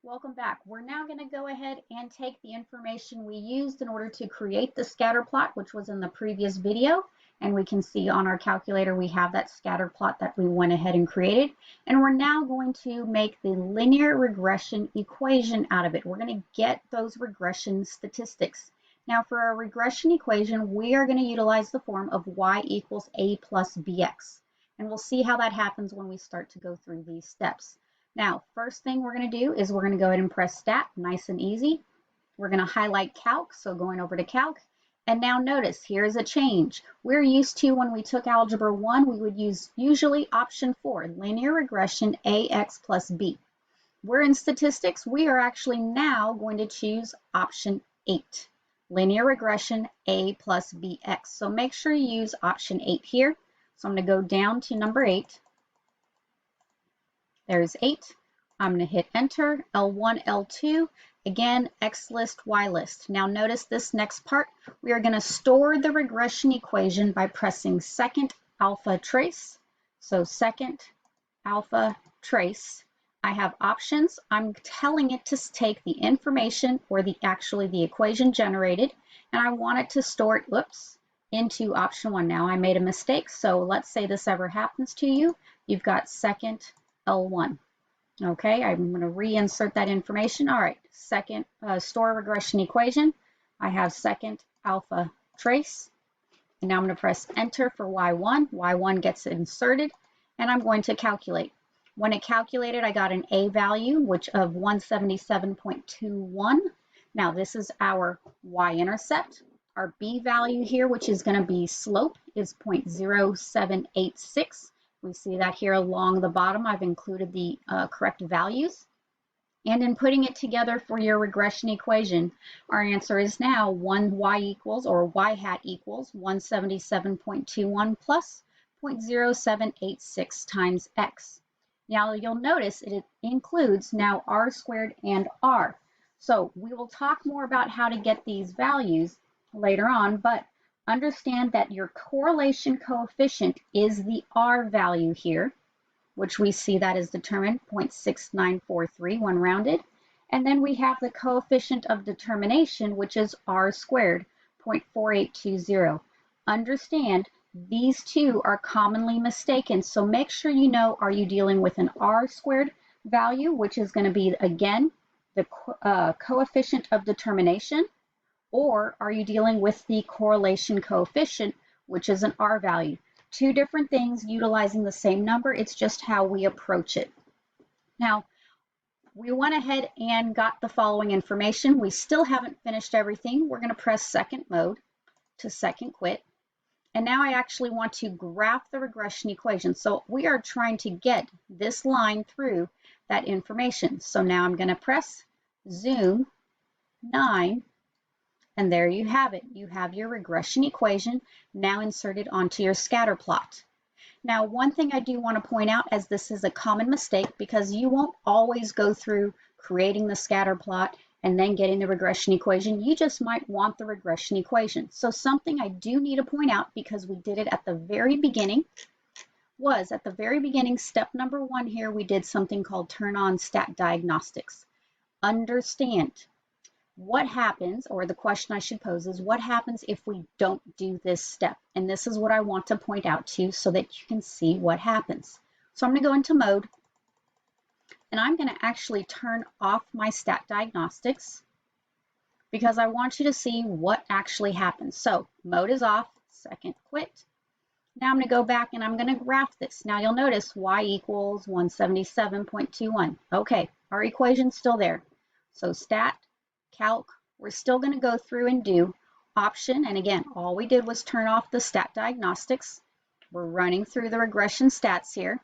Welcome back. We're now going to go ahead and take the information we used in order to create the scatter plot, which was in the previous video. And we can see on our calculator, we have that scatter plot that we went ahead and created. And we're now going to make the linear regression equation out of it. We're going to get those regression statistics. Now for our regression equation, we are going to utilize the form of y equals a plus bx. And we'll see how that happens when we start to go through these steps. Now, first thing we're going to do is we're going to go ahead and press Stat, nice and easy. We're going to highlight Calc, so going over to Calc. And now notice, here's a change. We're used to, when we took Algebra 1, we would use usually option 4, linear regression AX plus B. We're in statistics, we are actually now going to choose option 8, linear regression A plus BX. So make sure you use option 8 here. So I'm going to go down to number 8. There's 8. I'm going to hit enter, L1, L2, again, X list, Y list. Now notice this next part, we are going to store the regression equation by pressing second alpha trace. So second alpha trace. I have options. I'm telling it to take the information or actually the equation generated, and I want it to store it, into option 1. Now I made a mistake, so let's say this ever happens to you. You've got second L1. Okay, I'm going to reinsert that information. All right, second store regression equation. I have second alpha trace. And now I'm going to press enter for Y1. Y1 gets inserted, and I'm going to calculate. When it calculated, I got an A value, which of 177.21. Now this is our y-intercept. Our B value here, which is going to be slope, is 0.0786. We see that here along the bottom. I've included the correct values. And in putting it together for your regression equation, our answer is now y hat equals 177.21 plus 0.0786 times x. Now you'll notice it includes now r squared and r. So we will talk more about how to get these values later on, but understand that your correlation coefficient is the R value here, which we see that is determined 0.6943 when rounded. And then we have the coefficient of determination, which is R squared, 0.4820. Understand these two are commonly mistaken. So make sure you know, are you dealing with an R squared value, which is going to be, again, the coefficient of determination, or are you dealing with the correlation coefficient, which is an R value? Two different things utilizing the same number. It's just how we approach it. Now, we went ahead and got the following information. We still haven't finished everything. We're going to press second mode to second quit. And now I actually want to graph the regression equation. So we are trying to get this line through that information. So now I'm going to press zoom 9. And there you have it. You have your regression equation now inserted onto your scatter plot. Now, one thing I do want to point out, as this is a common mistake, because you won't always go through creating the scatter plot and then getting the regression equation. You just might want the regression equation. So something I do need to point out, because we did it at the very beginning, was at the very beginning, step number 1 here, we did something called turn on stat diagnostics. Understand what happens, or the question I should pose is, what happens if we don't do this step? And this is what I want to point out to you so that you can see what happens. So I'm going to go into mode, and I'm going to actually turn off my stat diagnostics because I want you to see what actually happens. So mode is off, second quit. Now I'm going to go back and I'm going to graph this. Now you'll notice y equals 177.21. Okay, our equation's still there. So stat, calc, we're still going to go through and do option. And again, all we did was turn off the stat diagnostics. We're running through the regression stats here,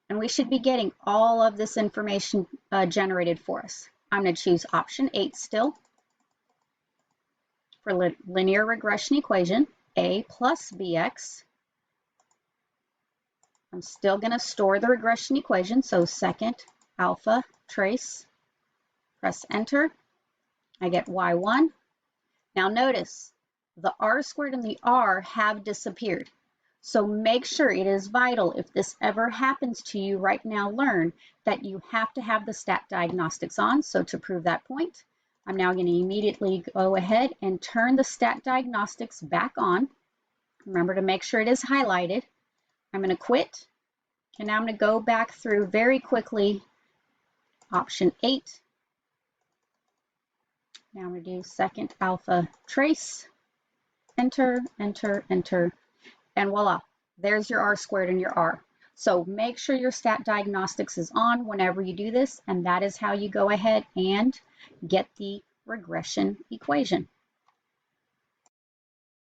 and we should be getting all of this information generated for us. I'm going to choose option 8 still for linear regression equation, A plus BX. I'm still going to store the regression equation, so second alpha trace, press enter. I get y1. Now notice the r squared and the r have disappeared. So make sure, it is vital, if this ever happens to you right now, learn that you have to have the stat diagnostics on. So to prove that point, I'm now going to immediately go ahead and turn the stat diagnostics back on. Remember to make sure it is highlighted. I'm going to quit. And now I'm going to go back through very quickly option 8. Now I'm going to do second alpha trace. Enter, enter, enter, and voila, there's your R squared and your R. So make sure your stat diagnostics is on whenever you do this, and that is how you go ahead and get the regression equation.